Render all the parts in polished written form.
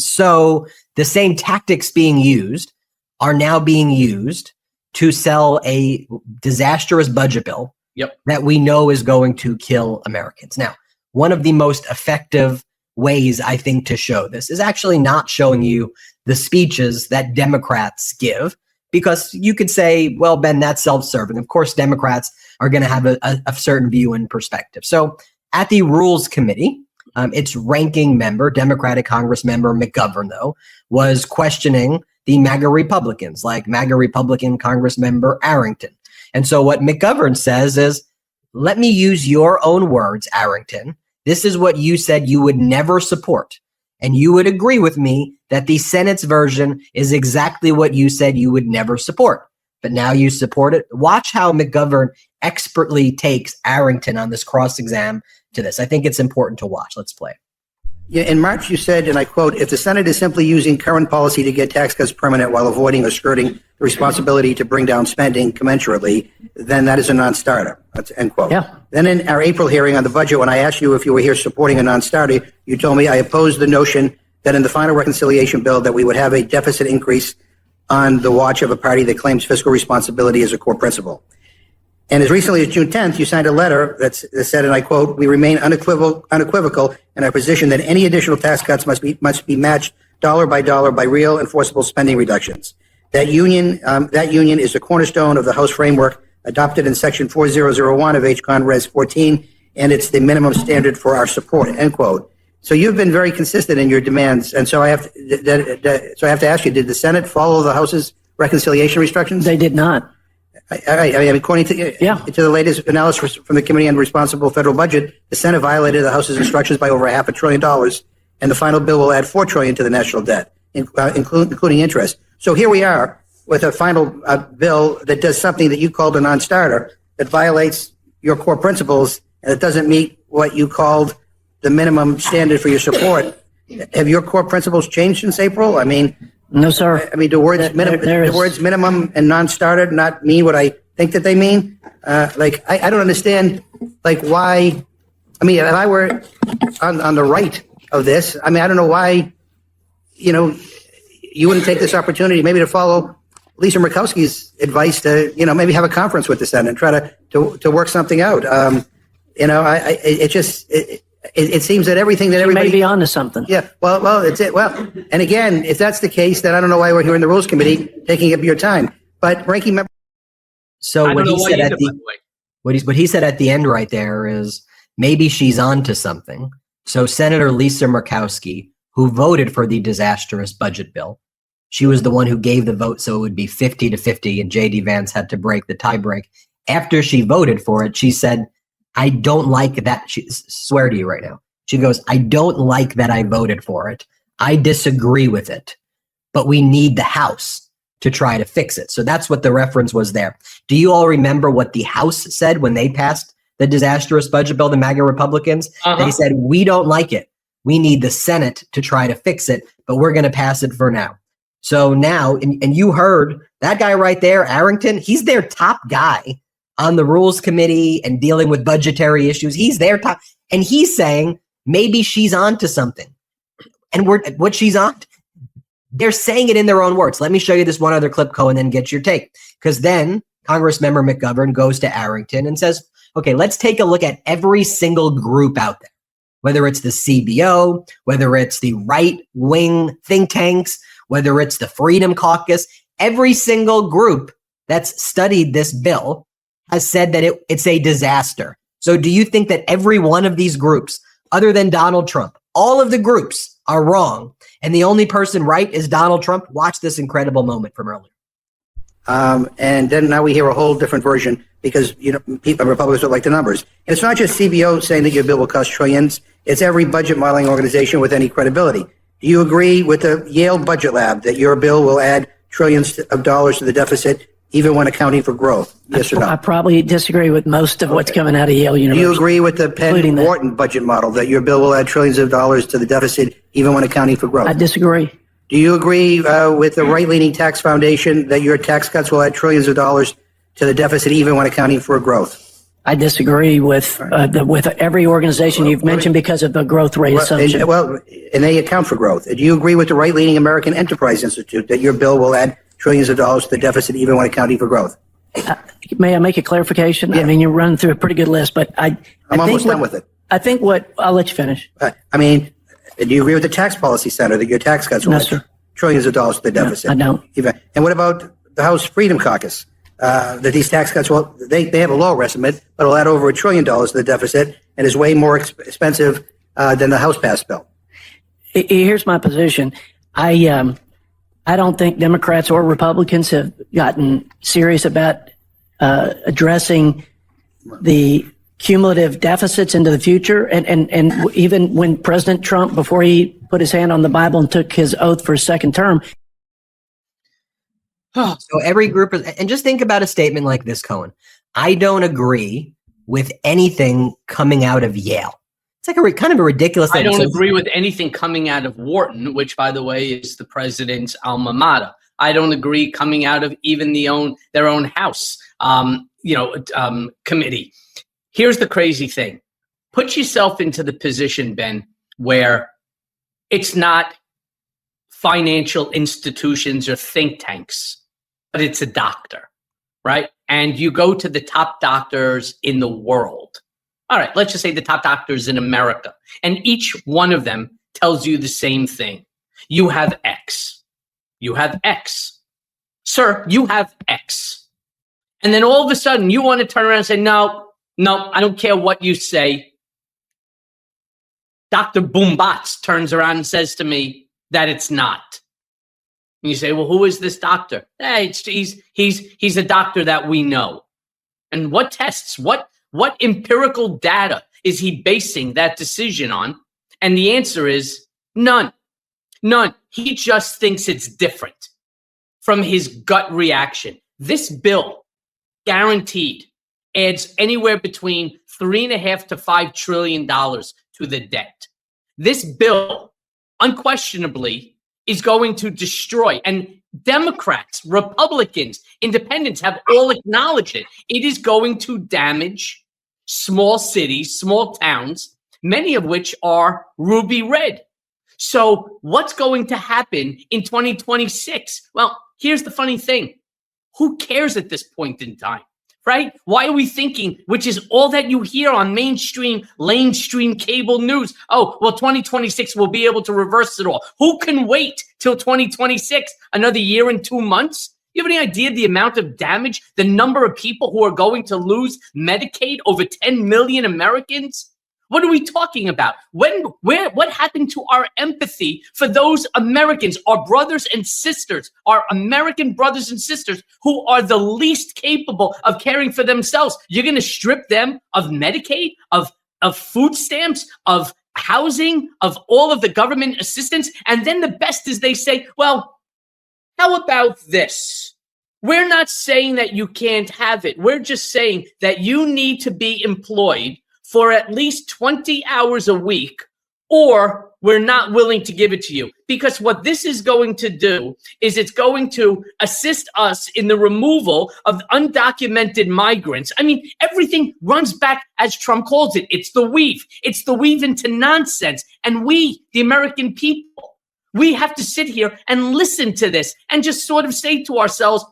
So the same tactics being used are now being used to sell a disastrous budget bill that we know is going to kill Americans. Now, one of the most effective ways, I think, to show this is actually not showing you the speeches that Democrats give, because you could say, well, Ben, that's self-serving. Of course, Democrats are going to have a certain view and perspective. So at the Rules Committee, its ranking member, Democratic Congress member McGovern, though, was questioning the MAGA Republicans, like MAGA Republican Congress member Arrington. And so what McGovern says is, let me use your own words, Arrington. This is what you said you would never support. And you would agree with me that the Senate's version is exactly what you said you would never support. But now you support it. Watch how McGovern expertly takes Arrington on this cross-exam to this. I think it's important to watch. Let's play. Yeah, in March, you said, and I quote, if the Senate is simply using current policy to get tax cuts permanent while avoiding or skirting the responsibility to bring down spending commensurately, then that is a non-starter. That's end quote. Yeah. Then in our April hearing on the budget, when I asked you if you were here supporting a non-starter, you told me I opposed the notion that in the final reconciliation bill that we would have a deficit increase on the watch of a party that claims fiscal responsibility as a core principle. And as recently as June 10th, you signed a letter that said, and I quote, we remain unequivocal in our position that any additional tax cuts must be matched dollar by real enforceable spending reductions. That union is the cornerstone of the House framework adopted in Section 4001 of H. Res. 14, and it's the minimum standard for our support, end quote. So you've been very consistent in your demands, and so I have to ask you, did the Senate follow the House's reconciliation restrictions? They did not. I mean, according to the latest analysis from the Committee on Responsible Federal Budget, the Senate violated the House's instructions by over $500 billion, and the final bill will add $4 trillion to the national debt, including interest. So here we are with a final bill that does something that you called a non-starter, that violates your core principles, and it doesn't meet what you called the minimum standard for your support. Have your core principles changed since April? I mean, no, sir. I mean, the words minimum and non-starter not mean what I think that they mean. I don't understand, why. I mean, if I were on the right of this, I mean, I don't know why, you wouldn't take this opportunity maybe to follow Lisa Murkowski's advice to, maybe have a conference with the Senate and try to work something out. It seems that everything that everybody may be onto something. Yeah. Well, it's it. Well, and again, if that's the case, then I don't know why we're here in the Rules Committee taking up your time. But ranking member. So what he said what he said at the end right there is maybe she's onto something. So Senator Lisa Murkowski, who voted for the disastrous budget bill, she was the one who gave the vote, so it would be 50-50, and J.D. Vance had to break the tie break. After she voted for it, she said, I don't like that. She swear to you right now. She goes, I don't like that I voted for it. I disagree with it, but we need the House to try to fix it. So that's what the reference was there. Do you all remember what the House said when they passed the disastrous budget bill, the MAGA Republicans? They said, we don't like it. We need the Senate to try to fix it, but we're going to pass it for now. So now, and you heard that guy right there, Arrington, he's their top guy on the Rules Committee and dealing with budgetary issues. He's their top, and he's saying maybe she's on to something. And what she's on, they're saying it in their own words. Let me show you this one other clip, Cohen, and then get your take. Because then Congressmember McGovern goes to Arrington and says, okay, let's take a look at every single group out there, whether it's the CBO, whether it's the right-wing think tanks, whether it's the Freedom Caucus, every single group that's studied this bill has said that it's a disaster. So do you think that every one of these groups, other than Donald Trump, all of the groups are wrong, and the only person right is Donald Trump? Watch this incredible moment from earlier. And then now we hear a whole different version because, Republicans don't like the numbers. And it's not just CBO saying that your bill will cost trillions. It's every budget modeling organization with any credibility. Do you agree with the Yale Budget Lab that your bill will add trillions of dollars to the deficit, even when accounting for growth? Yes or no? I probably disagree with most of what's coming out of Yale University. Do you agree with the Penn-Wharton budget model that your bill will add trillions of dollars to the deficit, even when accounting for growth? I disagree. Do you agree with the right-leaning tax foundation that your tax cuts will add trillions of dollars to the deficit, even when accounting for growth? I disagree with every organization you've mentioned because of the growth rate assumption. And they account for growth. Do you agree with the right-leaning American Enterprise Institute that your bill will add trillions of dollars to the deficit even when accounting for growth? May I make a clarification? Yeah. I mean, you're running through a pretty good list, but I'm almost done with it. I think I'll let you finish. Do you agree with the Tax Policy Center that your tax cuts will add trillions of dollars to the deficit? No, I don't. And what about the House Freedom Caucus? That these tax cuts, they have a lower estimate, but it'll add over $1 trillion to the deficit and is way more expensive than the House passed bill. Here's my position. I don't think Democrats or Republicans have gotten serious about addressing the cumulative deficits into the future. And even when President Trump, before he put his hand on the Bible and took his oath for a second term. So every group, and just think about a statement like this, Cohen. I don't agree with anything coming out of Yale. It's like kind of a ridiculous thing. I don't agree with anything coming out of Wharton, which, by the way, is the president's alma mater. I don't agree coming out of even their own House, committee. Here's the crazy thing. Put yourself into the position, Ben, where it's not financial institutions or think tanks, but it's a doctor, right? And you go to the top doctors in the world. All right, let's just say the top doctors in America. And each one of them tells you the same thing. You have X. You have X. Sir, you have X. And then all of a sudden you want to turn around and say, no, I don't care what you say. Dr. Boombots turns around and says to me that it's not. And you say, well, who is this doctor? He's a doctor that we know. And what tests, what empirical data is he basing that decision on? And the answer is none. He just thinks it's different from his gut reaction. This bill, guaranteed, adds anywhere between $3.5 to $5 trillion to the debt. This bill, unquestionably, is going to destroy, and Democrats, Republicans, independents have all acknowledged it. It is going to damage small cities, small towns, many of which are ruby red. So what's going to happen in 2026? Well, here's the funny thing. Who cares at this point in time, right? Why are we thinking, which is all that you hear on mainstream cable news? Oh, well, 2026 will be able to reverse it all. Who can wait till 2026? Another year and 2 months? You have any idea the amount of damage, the number of people who are going to lose Medicaid, over 10 million Americans? What are we talking about? What happened to our empathy for those Americans, our brothers and sisters, our American brothers and sisters who are the least capable of caring for themselves? You're going to strip them of Medicaid, of food stamps, of housing, of all of the government assistance. And then the best is they say, well, how about this? We're not saying that you can't have it. We're just saying that you need to be employed for at least 20 hours a week, or we're not willing to give it to you. Because what this is going to do is it's going to assist us in the removal of undocumented migrants. I mean, everything runs back, as Trump calls it, it's the weave. It's the weave into nonsense. And we, the American people, we have to sit here and listen to this and just sort of say to ourselves,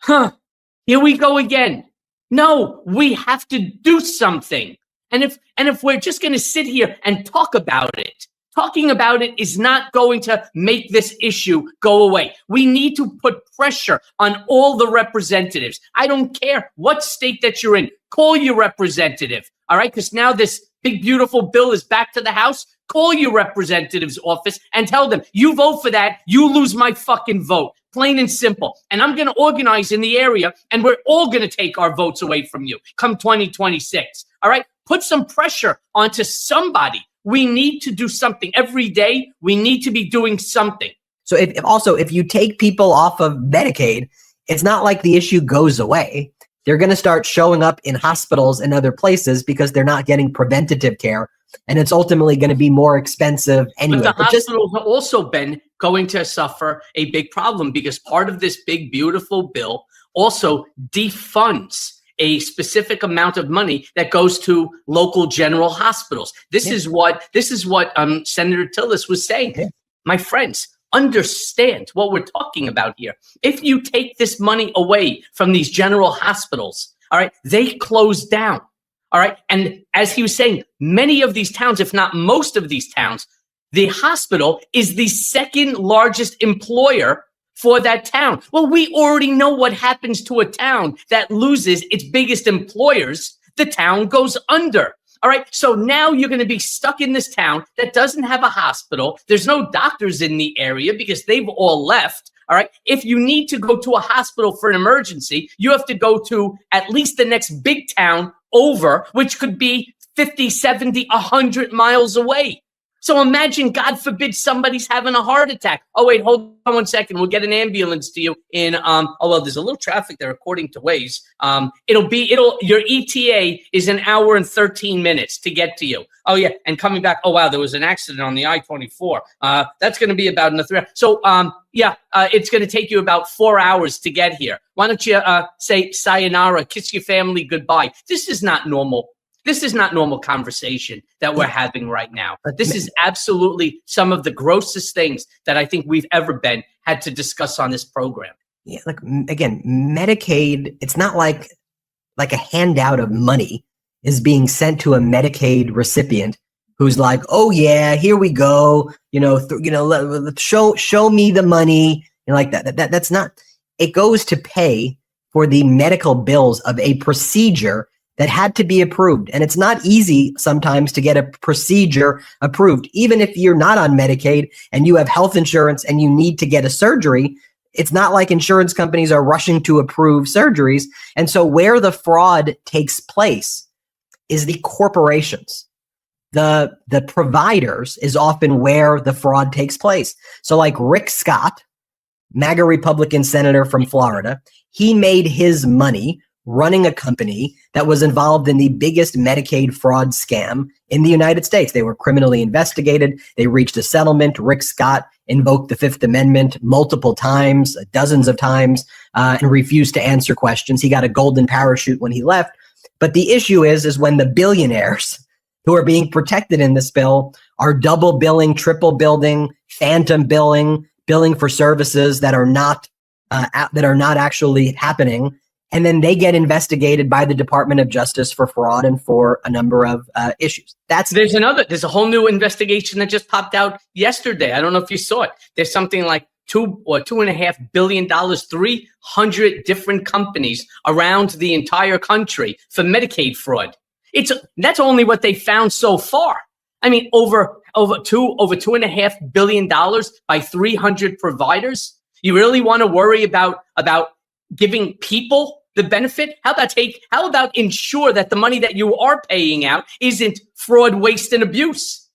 here we go again. No, we have to do something. And if we're just going to sit here and talk about it, talking about it is not going to make this issue go away. We need to put pressure on all the representatives. I don't care what state that you're in. Call your representative, all right? Because now this big, beautiful bill is back to the House. Call your representative's office and tell them, you vote for that, you lose my fucking vote. Plain and simple. And I'm going to organize in the area, and we're all going to take our votes away from you come 2026. All right? Put some pressure onto somebody. We need to do something. Every day, we need to be doing something. So if you take people off of Medicaid, it's not like the issue goes away. They're going to start showing up in hospitals and other places because they're not getting preventative care. And it's ultimately going to be more expensive anyway. But the hospitals have also been going to suffer a big problem because part of this big, beautiful bill also defunds a specific amount of money that goes to local general hospitals. This is what Senator Tillis was saying. Yeah. My friends, understand what we're talking about here. If you take this money away from these general hospitals, all right, they close down. All right. And as he was saying, many of these towns, if not most of these towns, the hospital is the second largest employer for that town. Well, we already know what happens to a town that loses its biggest employers. The town goes under. All right. So now you're going to be stuck in this town that doesn't have a hospital. There's no doctors in the area because they've all left. All right. If you need to go to a hospital for an emergency, you have to go to at least the next big town over, which could be 50, 70, 100 miles away. So imagine, God forbid, somebody's having a heart attack. Oh, wait, hold on 1 second. We'll get an ambulance to you in, there's a little traffic there according to Waze. Your ETA is an hour and 13 minutes to get to you. Oh, yeah. And coming back, oh, wow, there was an accident on the I-24. That's going to be about another 3 hours. So, it's going to take you about 4 hours to get here. Why don't you say sayonara, kiss your family goodbye? This is not normal. This is not normal conversation that we're having right now. This is absolutely some of the grossest things that I think we've ever had to discuss on this program. Yeah, like again, Medicaid, it's not like a handout of money is being sent to a Medicaid recipient who's like, oh yeah, here we go. Show me the money. Like that. That's not. It goes to pay for the medical bills of a procedure that had to be approved. And it's not easy sometimes to get a procedure approved. Even if you're not on Medicaid and you have health insurance and you need to get a surgery, it's not like insurance companies are rushing to approve surgeries. And so where the fraud takes place is the corporations. The providers is often where the fraud takes place. So like Rick Scott, MAGA Republican senator from Florida, he made his money running a company that was involved in the biggest Medicaid fraud scam in the United States. They were criminally investigated. They reached a settlement. Rick Scott invoked the Fifth Amendment multiple times, dozens of times, and refused to answer questions. He got a golden parachute when he left. But the issue is when the billionaires who are being protected in this bill are double billing, triple billing, phantom billing for services that are not actually happening. And then they get investigated by the Department of Justice for fraud and for a number of issues. There's a whole new investigation that just popped out yesterday. I don't know if you saw it. There's something like $2.5 billion, 300 different companies around the entire country for Medicaid fraud. That's only what they found so far. I mean, over $2.5 billion by 300 providers. You really want to worry about giving people the benefit? How about ensure that the money that you are paying out isn't fraud, waste, and abuse?